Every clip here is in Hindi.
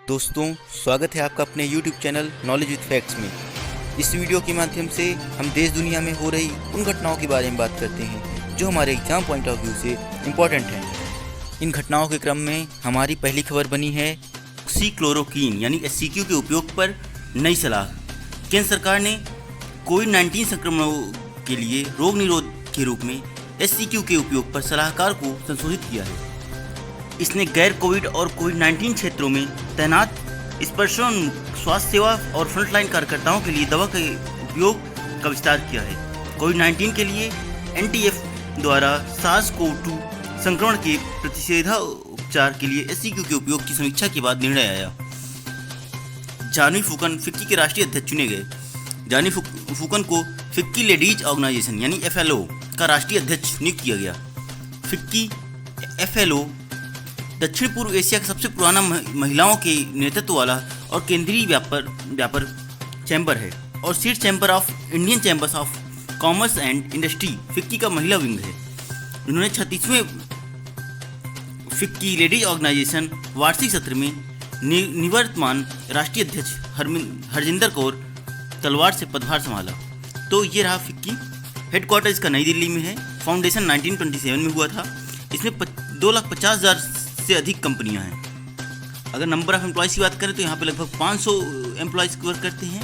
दोस्तों, स्वागत है आपका अपने YouTube channel knowledge with facts में। इस वीडियो के माध्यम से हम देश दुनिया में हो रही उन घटनाओं के बारे में बात करते हैं जो हमारे एग्जाम पॉइंट ऑफ व्यू से इम्पॉर्टेंट हैं। इन घटनाओं के क्रम में हमारी पहली खबर बनी है ऑक्सीक्लोरोक्वीन यानी SCQ के उपयोग पर नई सलाह। केंद्र सरकार ने कोविड-19 संक्रमणों के लिए रोग निरोध के रूप में SCQ के उपयोग पर सलाहकार को संशोधित किया है। इसने गैर कोविड और कोविड-19 क्षेत्रों में तैनात स्पर्शोन्मुख स्वास्थ्य सेवा और फ्रंटलाइन कार्यकर्ताओं के लिए दवा के उपयोग का विस्तार किया है। कोविड-19 के लिए NTF द्वारा SARS-CoV-2 संक्रमण के प्रतिषेधा उपचार के लिए SCQ के उपयोग की समीक्षा के बाद निर्णय आया। जानवी फूकन फिक्की के राष्ट्रीय अध्यक्ष चुने गए। जानवी फूकन को फिक्की लेडीज ऑर्गेनाइजेशन यानी FLO का राष्ट्रीय अध्यक्ष नियुक्त किया गया। फिक्की FLO दक्षिण पूर्व एशिया का सबसे पुराना महिलाओं के नेतृत्व वाला और केंद्रीय व्यापार चैम्बर है और शीर्ष chamber of Indian chambers of commerce and industry FICCI का महिला विंग है। इन्होंने 36वें फिक्की लेडीज ऑर्गेनाइजेशन वार्षिक सत्र में निवर्तमान राष्ट्रीय अध्यक्ष हरजिंदर कौर तलवार से पदभार संभाला। तो ये रहा फिक्की। हेडक्वार्टर इसका नई दिल्ली में है। फाउंडेशन 1927 में हुआ था। इसमें 2,50,000 से अधिक कंपनियां हैं। अगर नंबर ऑफ एम्प्लॉयज़ की बात करें तो यहाँ पे लगभग 500 एम्प्लॉयज़ वर्क करते हैं।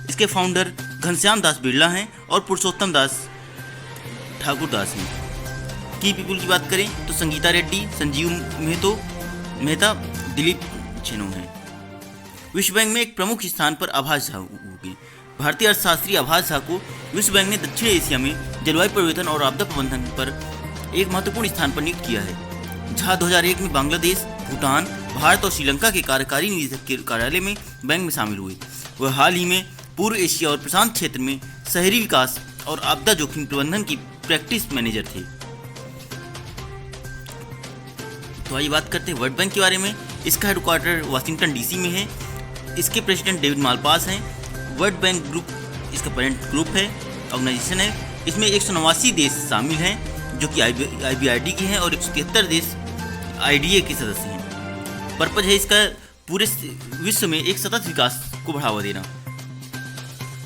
इसके फाउंडर घनश्याम दास बिरला हैं और पुरुषोत्तम दास ठाकुर दास हैं। की पीपल की बात करें तो संगीता रेड्डी, संजीव मेहता, दिलीप चेनो हैं। विश्व बैंक में एक प्रमुख स्थान पर आभास झा होगी। भारतीय अर्थशास्त्री आभास झा को विश्व बैंक ने दक्षिण एशिया में जलवायु परिवर्तन और आपदा प्रबंधन पर एक महत्वपूर्ण स्थान पर नियुक्त किया है। झा 2001 में बांग्लादेश, भूटान, भारत और श्रीलंका के कार्यकारी निदेशक के कार्यालय में बैंक में शामिल हुए। वह हाल ही में पूर्व एशिया और प्रशांत क्षेत्र में शहरी विकास और आपदा जोखिम प्रबंधन की प्रैक्टिस मैनेजर थे। तो आइए बात करते हैं वर्ल्ड बैंक के बारे में। इसका हेडक्वार्टर वाशिंगटन DC में है। इसके प्रेसिडेंट डेविड मालपास हैं। वर्ल्ड बैंक ग्रुप इसका पेरेंट ग्रुप है, ऑर्गेनाइजेशन है। इसमें 189 देश शामिल हैं जो कि IBRD के हैं और 173 देश IDA के सदस्य हैं। पर्पज है इसका पूरे विश्व में एक सतत विकास को बढ़ावा देना।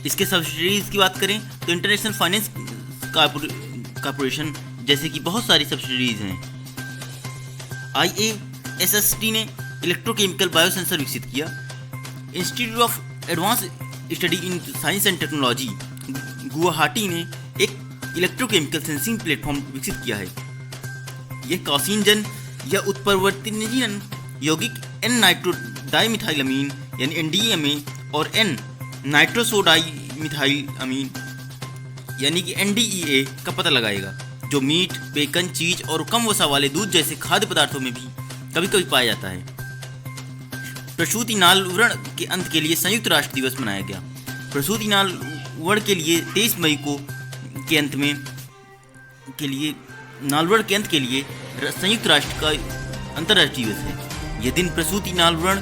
इसके सब्सिडीज की बात करें तो इंटरनेशनल फाइनेंस कॉर्पोरेशन जैसे कि बहुत सारी सब्सिडीज हैं। IASST ने इलेक्ट्रोकेमिकल बायोसेंसर विकसित किया। Institute of advance study in science and technology Guwahati ने एक इलेक्ट्रोकेमिकल सेंसिंग प्लेटफॉर्म विकसित किया है। यह कार्सिनोजन या उत्परिवर्तनीय यौगिक N-नाइट्रोडाइमिथाइलअमीन यानी NDMA और N-नाइट्रोसोडाइमिथाइलअमीन यानी कि NDEA का पता लगाएगा, जो मीट, बेकन, चीज और कम वसा वाले दूध जैसे खाद्य पदार्थों में भी कभी कभी पाया जाता है। प्रसूति नाल व्रण के अंत के लिए संयुक्त राष्ट्र दिवस मनाया गया। प्रसूति नाल व्रण के लिए 23 मई को नालवण के अंत के लिए संयुक्त राष्ट्र का अंतर्राष्ट्रीय दिवस है। यह दिन प्रसूति नालवण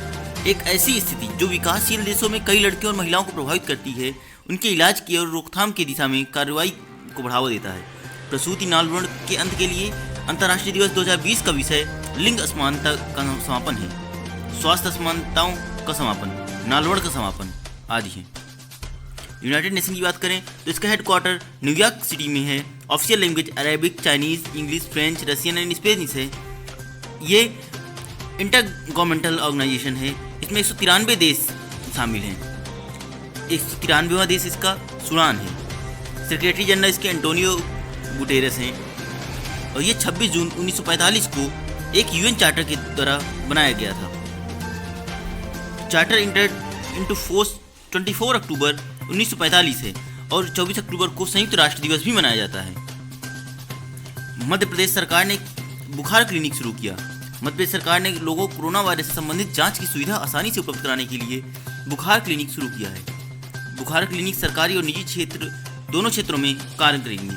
एक ऐसी स्थिति जो विकासशील देशों में कई लड़कियों और महिलाओं को प्रभावित करती है, उनके इलाज की और रोकथाम की दिशा में कार्रवाई को बढ़ावा देता है। प्रसूति नालवण के अंत के लिए अंतर्राष्ट्रीय दिवस 2020 का विषय लिंग असमानता का समापन है, स्वास्थ्य असमानताओं का समापन, नालवण का समापन आदि है। यूनाइटेड नेशन की बात करें तो इसका हेडक्वार्टर न्यूयॉर्क सिटी में है। Official language Arabic, Chinese, English, French, Russian and Spanish है। ये इंटर गवर्नमेंटल ऑर्गेनाइजेशन है। इसमें 193 देश शामिल हैं। 193वां देश इसका सूडान है। सेक्रेटरी जनरल इसके एंटोनियो गुटेरेस हैं और ये 26 जून 1945 को एक UN चार्टर के द्वारा बनाया गया था। चार्टर इंटर्ड इनटू फोर्स 24 अक्टूबर 1945 है और 24 अक्टूबर को संयुक्त राष्ट्र दिवस भी मनाया जाता है। मध्य प्रदेश सरकार ने बुखार क्लिनिक शुरू किया। मध्य प्रदेश सरकार ने लोगों को कोरोना वायरस से संबंधित जांच की सुविधा आसानी से उपलब्ध कराने के लिए बुखार क्लिनिक शुरू किया है। बुखार क्लिनिक सरकारी और निजी क्षेत्र दोनों क्षेत्रों में कार्य करेंगे।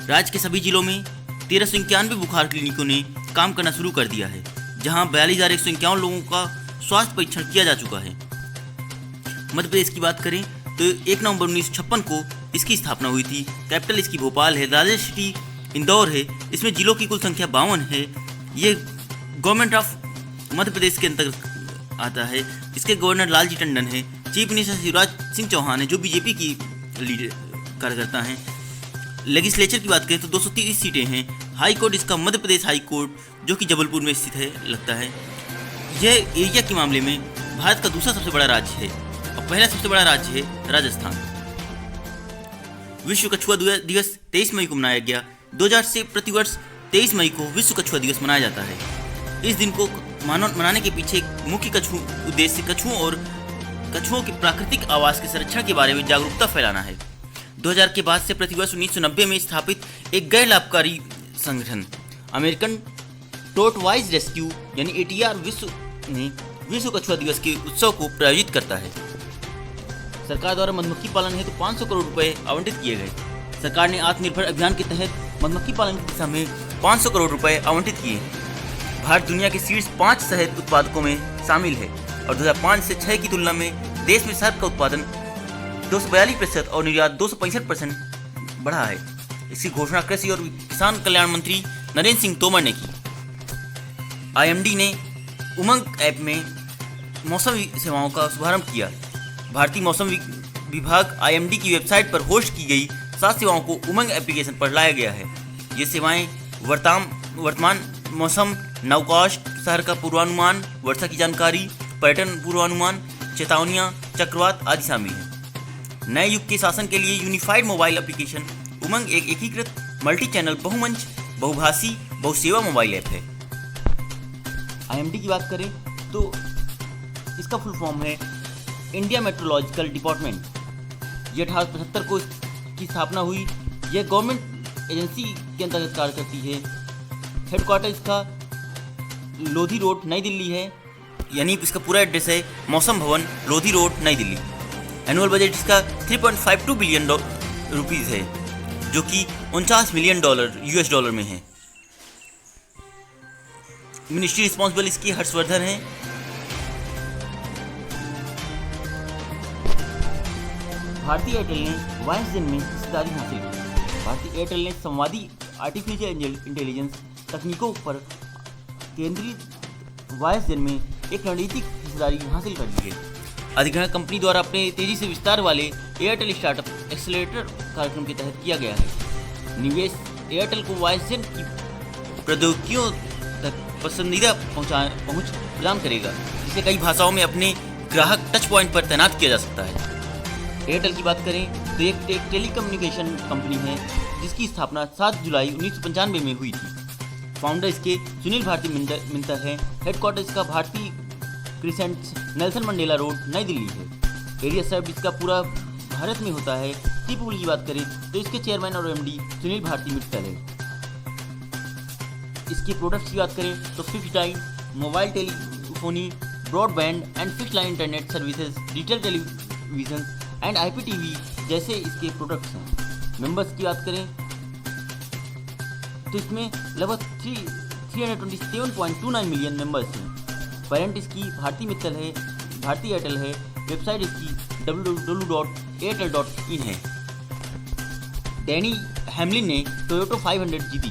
राज्य के सभी जिलों में 1391 बुखार क्लिनिकों ने काम करना शुरू कर दिया है, जहां 42,151 लोगों का स्वास्थ्य परीक्षण किया जा चुका है। मध्य प्रदेश की बात करें तो 1 नवंबर 1956 को इसकी स्थापना हुई थी। कैपिटल इसकी भोपाल है। राजधानी सिटी इंदौर है। इसमें जिलों की कुल संख्या 52 है। ये गवर्नमेंट ऑफ मध्य प्रदेश के अंतर्गत आता है। इसके गवर्नर लालजी टंडन है। चीफ मिनिस्टर शिवराज सिंह चौहान है जो बीजेपी की लीडर कार्यकर्ता हैं। लेजिस्लेचर की बात करें तो 230 सीटें हैं। हाई कोर्ट इसका मध्य प्रदेश हाई कोर्ट जो कि जबलपुर में स्थित है लगता है। यह एरिया के मामले में भारत का दूसरा सबसे बड़ा राज्य है और पहला सबसे बड़ा राज्य है राजस्थान। विश्व कछुआ दिवस 23 मई को मनाया गया। 2000 से प्रतिवर्ष 23 मई को विश्व कछुआ दिवस मनाया जाता है। इस दिन को मनाने के पीछे एक मुख्य उद्देश्य कछुओं के प्राकृतिक आवास के संरक्षण के बारे में जागरूकता फैलाना है। 2000 के बाद से प्रतिवर्ष 1990 में स्थापित एक गैर लाभकारी संगठन अमेरिकन टोर्टवाइज रेस्क्यू यानी ATR विश्व कछुआ दिवस के उत्सव को प्रायोजित करता है। सरकार द्वारा मधुमक्खी पालन हेतु 500 करोड़ रुपए आवंटित किए गए। सरकार ने आत्मनिर्भर अभियान के तहत मधुमक्खी पालन की दिशा में 500 करोड़ रुपए आवंटित किए। भारत दुनिया के शीर्ष 5 शहद उत्पादकों में शामिल है और 2005 से 6 की तुलना में देश में शहद का उत्पादन 242% और निर्यात 265% बढ़ा है। इसकी घोषणा कृषि और किसान कल्याण मंत्री नरेंद्र सिंह तोमर ने की। IMD ने उमंग ऐप में मौसम सेवाओं का शुभारंभ किया। भारतीय मौसम विभाग IMD की वेबसाइट पर होस्ट की गई 7 सेवाओं को उमंग एप्लीकेशन पर लाया गया है। ये सेवाएं वर्तमान मौसम, नवकाश, शहर का पूर्वानुमान, वर्षा की जानकारी, पर्यटन पूर्वानुमान, चेतावनियां, चक्रवात आदि शामिल हैं। नए युग के शासन के लिए यूनिफाइड मोबाइल एप्लीकेशन उमंग एक एकीकृत मल्टी चैनल बहुमंच बहुभाषी बहुसेवा मोबाइल ऐप है। IMD की बात करें तो इसका फुल फॉर्म है इंडिया मेट्रोलॉजिकल डिपार्टमेंट। ये 1875 को की स्थापना हुई। यह गवर्नमेंट एजेंसी के अंतर्गत कार्य करती है। हेडक्वार्टर इसका लोधी रोड नई दिल्ली है, यानी इसका पूरा एड्रेस है मौसम भवन, लोधी रोड, नई दिल्ली। एनुअल बजट इसका 3.52 बिलियन रुपीज़ है जो कि $49 मिलियन US में है। मिनिस्ट्री रिस्पॉन्सिबल इसकी हर्षवर्धन है। भारतीय एयरटेल ने वायस जेन में हिस्सेदारी हासिल की। भारतीय एयरटेल ने संवादी आर्टिफिशियल इंटेलिजेंस तकनीकों पर केंद्रित वायस जेन में एक रणनीतिक हिस्सेदारी हासिल कर ली है। अधिग्रहण कंपनी द्वारा अपने तेजी से विस्तार वाले एयरटेल स्टार्टअप एक्सेलरेटर कार्यक्रम के तहत किया गया है। निवेश एयरटेल को वायस जेन की प्रौद्योगिकियों तक पसंदीदा पहुंच प्रदान करेगा, जिसे कई भाषाओं में अपने ग्राहक टच पॉइंट पर तैनात किया जा सकता है। एयरटेल की बात करें तो एक टेलीकम्युनिकेशन कंपनी है जिसकी स्थापना 7 जुलाई 1995 में हुई थी। फाउंडर इसके सुनील भारती मिंतर हैं। हेडक्वार्टर इसका भारतीय क्रिसेंट नेल्सन मंडेला रोड, नई दिल्ली है। एरिया सर्व इसका पूरा भारत में होता है। टीपूल की बात करें तो इसके चेयरमैन और MD सुनील भारती मित्तल है। इसके प्रोडक्ट्स की बात करें तो fixed line, mobile telephony, broadband and fixed line internet services, digital television and IPTV जैसे इसके प्रोडक्ट्स हैं। मेंबर्स की बात करें तो इसमें लगभग 327.29 मिलियन मेंबर्स हैं। पेरेंट इसकी भारती मित्तल है, भारती एयरटेल है। वेबसाइट इसकी www.airtel.in है। डैनी हैमलिन ने टोयोटा 500 जीती।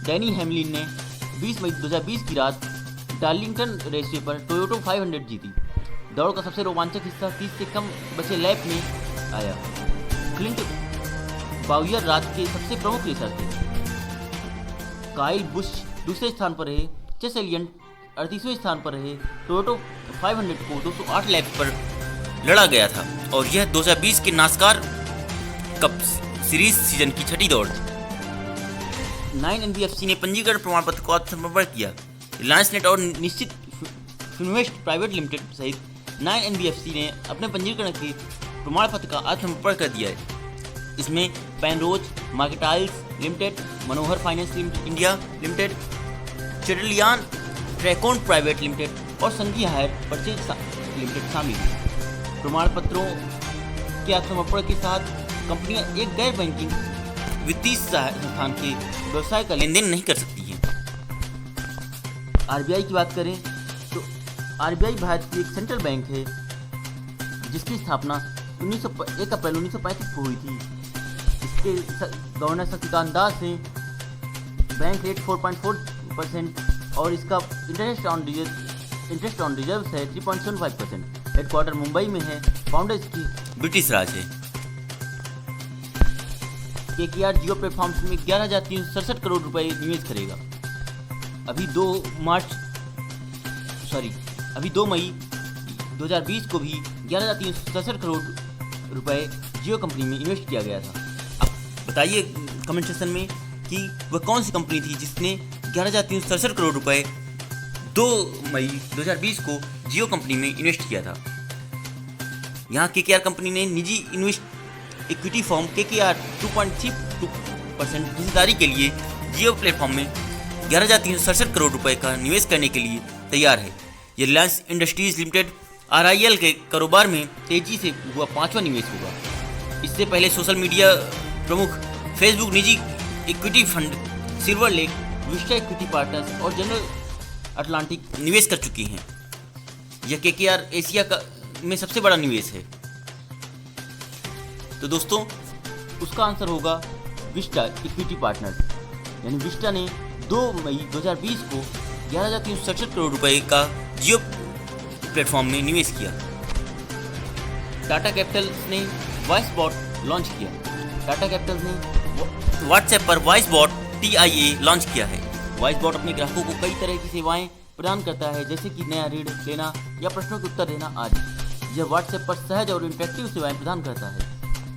डैनी हैमलिन ने 20 मई 2020 की रात डार्लिंगटन रेसवे पर टोयोटा 500 जीती। दौड़ का सबसे रोमांचक हिस्सा 30 से कम बचे लैप में आया। क्लिंट बाउयर रात के सबसे प्रमुख रेसर थे। काइल बुश दूसरे स्थान पर रहे। चेस एलियट 38वें स्थान पर रहे। टोयोटा 500 को 208 लैप पर लड़ा गया था और यह 2020 के नास्कार कप सीरीज सीजन की छठी दौड़ थी। 9 NBFC ने पंजीकरण प्रमाण पत्र को समर्पण किया। रिलायंस नेट और निश्चित फिनवेस्ट प्राइवेट लिमिटेड सहित 9 NBFC ने अपने पंजीकरण के प्रमाण पत्र का आत्मसमर्पण कर दिया है। इसमें Panrose mercantiles limited, Manohar finance India limited, चेडलियान ट्रैकोन प्राइवेट लिमिटेड और संघी हायर परचेज लिमिटेड शामिल हैं। प्रमाण पत्रों के आत्मसमर्पण के साथ कंपनियां एक गैर बैंकिंग वित्तीय संस्थान के व्यवसाय का लेन देन नहीं कर सकती हैं। RBI की बात करें तो RBI भारत की एक सेंट्रल बैंक है जिसकी स्थापना 1 अप्रैल 1935 को हुई थी। इसके गवर्नर शक्तिकांत दास हैं। बैंक रेट 4.4% और इसका interest on interest on reserve है 3.75%। हेडक्वार्टर मुंबई में है। फाउंडर्स की ब्रिटिश राज है। KKR जियो प्लेटफॉर्म्स में 11,367 करोड़ रुपए निवेश करेगा। अभी 2 मई 2020 को भी 11,367 करोड़ रुपए जियो कंपनी में इन्वेस्ट किया गया था। अब बताइए कमेंट सेक्शन में कि वह कौन सी कंपनी थी जिसने 11,367 करोड़ रुपए 2 मई 2020 को जियो कंपनी में इन्वेस्ट किया था। यहाँ KKR कंपनी ने निजी इन्वेस्ट इक्विटी फर्म KKR 2.32% हिस्सेदारी के लिए जियो प्लेटफॉर्म में 11,367 करोड़ रुपए का निवेश करने के लिए तैयार है। ये रिलायंस इंडस्ट्रीज लिमिटेड RIL के कारोबार में तेजी से हुआ 5वां निवेश होगा। इससे पहले सोशल मीडिया प्रमुख फेसबुक निजी equity fund silver lake, Vista equity partners और जनरल अटलांटिक निवेश कर चुकी हैं। यह KKR एशिया का में सबसे बड़ा निवेश है। तो दोस्तों उसका आंसर होगा विस्टा इक्विटी पार्टनर्स, यानी विस्टा ने 2 मई 2020 को 11,367 करोड़ रुपए का जियो प्लेटफॉर्म में निवेश किया। टाटा कैपिटल ने वॉइस बॉट लॉन्च किया। टाटा कैपिटल ने व्हाट्सएप पर वॉइस बॉट TIA लॉन्च किया है। वॉइस बॉट अपने ग्राहकों को कई तरह की सेवाएं प्रदान करता है, जैसे कि नया ऋण लेना या प्रश्नों के उत्तर देना आदि। यह व्हाट्सएप पर सहज और इंटरेक्टिव सेवाएं प्रदान करता है।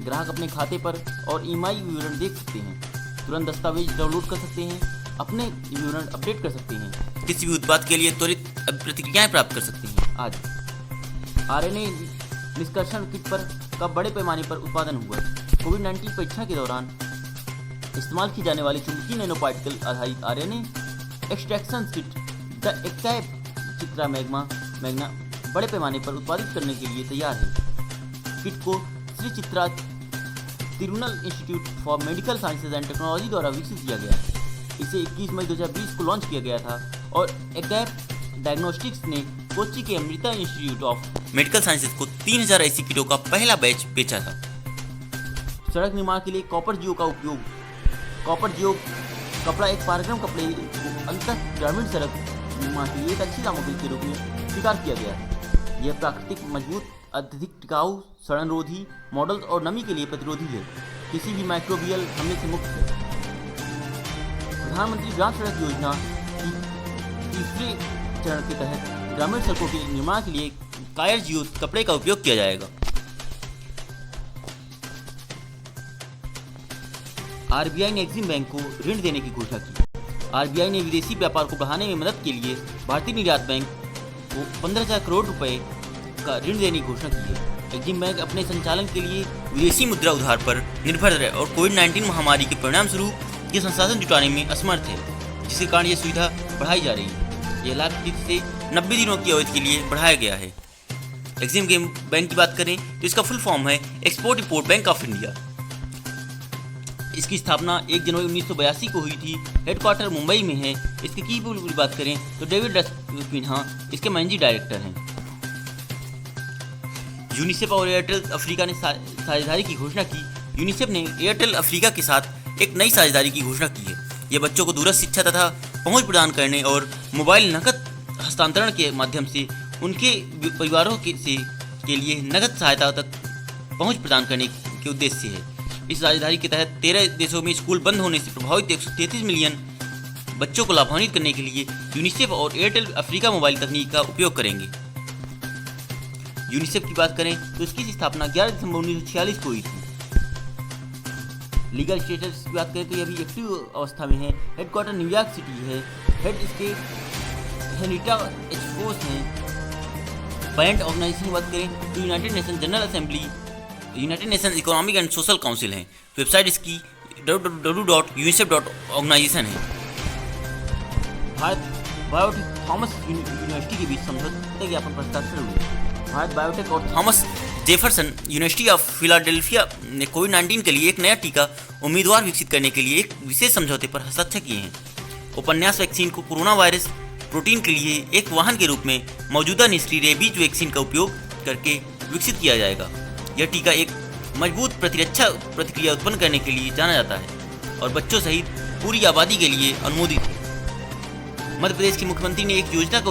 ग्राहक अपने खाते पर और EMI विवरण देख सकते हैं, तुरंत दस्तावेज डाउनलोड कर सकते हैं, अपने विवरण अपडेट कर सकते हैं, किसी भी उत्पाद के लिए त्वरित प्रतिक्रियाएं प्राप्त कर सकते हैं आदि। RNA निष्कर्षण किट पर का बड़े पैमाने पर उत्पादन हुआ। कोविड-19 परीक्षण के दौरान इस्तेमाल की जाने वाली चुंबकीय नैनो पार्टिकल आधारित RNA एक्सट्रैक्शन किट द एक्टैप चित्रा मैग्ना बड़े पैमाने पर उत्पादित करने के लिए तैयार है। किट को Shri Chitra Tirunal institute for medical sciences and technology द्वारा विकसित किया गया है। इसे 21 मई 2020 को लॉन्च किया गया था और एक्टैप डायग्नोस्टिक्स ने कोच्चि के Amrita institute of medical sciences को 3,000 ऐसी किटों का पहला बैच बेचा था। सड़क निर्माण के लिए कॉपर जियो का उपयोग। कॉपर जियो कपड़ा एक पारगम कपड़े को अंतः ग्रामीण सड़क निर्माण के लिए एक अच्छी सामग्री के रूप में स्वीकार किया गया है। यह प्राकृतिक, मजबूत, अत्यधिक टिकाऊ, सड़नरोधी, मॉडल और नमी के लिए प्रतिरोधी है, किसी भी माइक्रोबियल हमले से मुक्त है। प्रधानमंत्री ग्राम सड़क योजना की तीसरे चरण के तहत ग्रामीण सड़कों के निर्माण के लिए कायर जियो कपड़े का उपयोग किया जाएगा। RBI ने एक्सिम बैंक को ऋण देने की घोषणा की। RBI ने विदेशी व्यापार को बढ़ाने में मदद के लिए भारतीय निर्यात बैंक को 15,000 करोड़ रुपए का ऋण देने की घोषणा की है। एक्सिम बैंक अपने संचालन के लिए विदेशी मुद्रा उधार पर निर्भर है और कोविड-19 महामारी के परिणाम स्वरूप ये संसाधन जुटाने में असमर्थ है, जिसके कारण ये सुविधा बढ़ाई जा रही है। यह लाभ 30 से 90 दिनों की अवधि के लिए बढ़ाया गया है। एक्सिम बैंक की बात करें तो इसका फुल फॉर्म है export import bank of India. इसकी स्थापना 1 जनवरी 1982 को हुई थी। हेडक्वार्टर मुंबई में है। इसके की पूरी बात करें तो डेविड रस्किन्हा इसके मैनेजिंग डायरेक्टर हैं। यूनिसेफ और एयरटेल अफ्रीका ने साझेदारी की घोषणा की। यूनिसेफ ने एयरटेल अफ्रीका के साथ एक नई साझेदारी की घोषणा की है। यह बच्चों को दूरस्थ शिक्षा तथा पहुंच प्रदान करने और मोबाइल नकद हस्तांतरण के माध्यम से उनके परिवारों के लिए नकद सहायता तक पहुंच प्रदान करने के उद्देश्य से है। इस साझेदारी के तहत 13 देशों में स्कूल बंद होने से प्रभावित 133 मिलियन बच्चों को लाभान्वित करने के लिए यूनिसेफ और एयरटेल अफ्रीका मोबाइल तकनीक का उपयोग करेंगे। यूनिसेफ की बात करें तो इसकी स्थापना 11 दिसंबर 1946 को हुई थी। लीगल स्टेटस की बात करें तो यह भी एक्टिव अवस्था में है। हेडक्वार्टर न्यूयॉर्क सिटी है। हेड इसके हेनिटा एक्सपोस हैं। पैरेंट ऑर्गेनाइजेशन की बात करें तो United nation general assembly, United nation economic and social council है। वेबसाइट इसकी www.unicef.organization है। भारत बायोटेक थॉमस यूनिवर्सिटी के बीच समझौता ज्ञापन पर हस्ताक्षर हुए। भारत बायोटेक और Thomas Jefferson university of Philadelphia ने कोविड-19 के लिए एक नया टीका उम्मीदवार विकसित करने के लिए एक विशेष समझौते पर हस्ताक्षर किए हैं। उपन्यास वैक्सीन को कोरोना वायरस प्रोटीन के लिए एक वाहन के रूप में मौजूदा निष्क्रिय रेबीज वैक्सीन का उपयोग करके विकसित किया जाएगा। यह टीका एक मजबूत प्रतिरक्षा प्रतिक्रिया उत्पन्न करने के लिए जाना जाता है और बच्चों सहित पूरी आबादी के लिए अनुमोदित है। मध्य प्रदेश के मुख्यमंत्री ने एक योजना का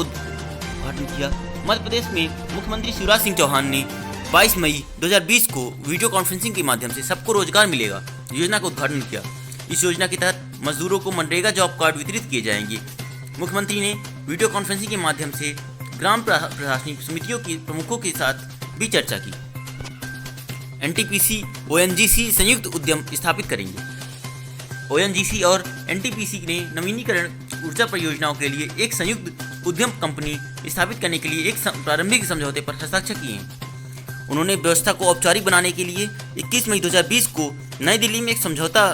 उद्घाटन किया। मध्य प्रदेश में मुख्यमंत्री शिवराज सिंह चौहान ने 22 मई 2020 को वीडियो कॉन्फ्रेंसिंग के माध्यम से सबको रोजगार मिलेगा योजना का उद्घाटन किया। इस योजना के तहत मजदूरों को मनरेगा जॉब कार्ड वितरित किए जाएंगे। मुख्यमंत्री ने वीडियो कॉन्फ्रेंसिंग के माध्यम से ग्राम प्रशासनिक समितियों के प्रमुखों के साथ भी चर्चा की। एनटीपीसी ओएनजीसी संयुक्त उद्यम स्थापित करेंगे। ओएनजीसी और एनटीपीसी ने नवीनीकरण ऊर्जा परियोजनाओं के लिए एक संयुक्त उद्यम कंपनी स्थापित करने के लिए एक प्रारंभिक समझौते पर हस्ताक्षर किए हैं। उन्होंने व्यवस्था को औपचारिक बनाने के लिए 21 मई 2020 को नई दिल्ली में एक समझौता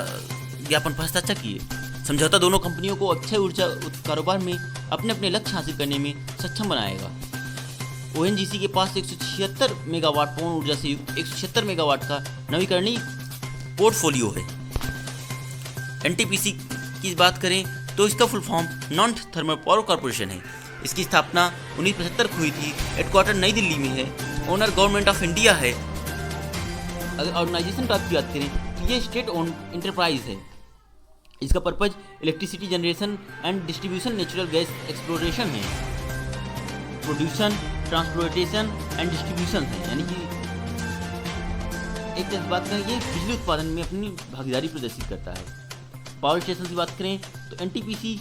ज्ञापन पर हस्ताक्षर किए। समझौता दोनों कंपनियों को अक्षय ऊर्जा कारोबार में अपने अपने लक्ष्य हासिल करने में सक्षम बनाएगा। ओएनजीसी के पास 176 मेगावाट पवन ऊर्जा से युक्त 176 मेगावाट का नवीकरणीय पोर्टफोलियो है। एनटीपीसी की बात करें तो इसका full form non thermal power corporation है। इसकी स्थापना 1975 को हुई थी। हेडक्वार्टर नई दिल्ली में है। ओनर गवर्नमेंट ऑफ इंडिया है। अगर ऑर्गेनाइजेशन की बात करें तो ये स्टेट ओन इंटरप्राइज है। इसका purpose electricity generation and distribution, natural gas exploration है, प्रोड्यूशन, ट्रांसपोर्टेशन एंड डिस्ट्रीब्यूशन है। यानी कि एक बात करें ये बिजली उत्पादन में अपनी भागीदारी प्रदर्शित करता है। पावर स्टेशन की बात करें तो NTPC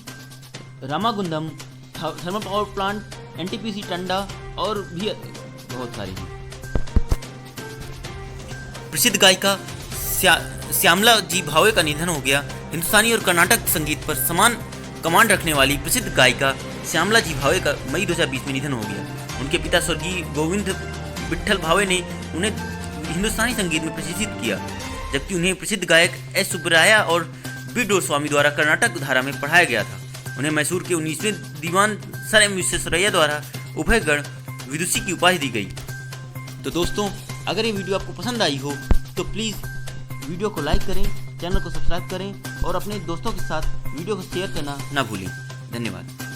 Ramagundam thermal power plant, NTPC Tanda और भी बहुत सारे हैं। प्रसिद्ध गायिका श्यामला जी भावे का निधन हो गया। हिंदुस्तानी और कर्नाटक संगीत पर समान कमांड रखने वाली प्रसिद्ध गायिका श्यामला जी भावे का मई 2020 में निधन हो गया। उनके पिता स्वर्गीय गोविंद विट्ठल भावे ने उन्हें हिंदुस्तानी संगीत में प्रशिक्षित किया, जबकि उन्हें प्रसिद्ध गायक एस सुब्बराया और बी डोरस्वामी द्वारा कर्नाटक धारा में पढ़ाया गया था। उन्हें मैसूर के 19वें दीवान सर एम विश्वेश्वरैया द्वारा उभयगढ़ विदुषी की उपाधि दी गई। तो दोस्तों, अगर ये वीडियो आपको पसंद आई हो तो प्लीज़ वीडियो को लाइक करें, चैनल को सब्सक्राइब करें और अपने दोस्तों के साथ वीडियो को शेयर करना ना भूलें। धन्यवाद।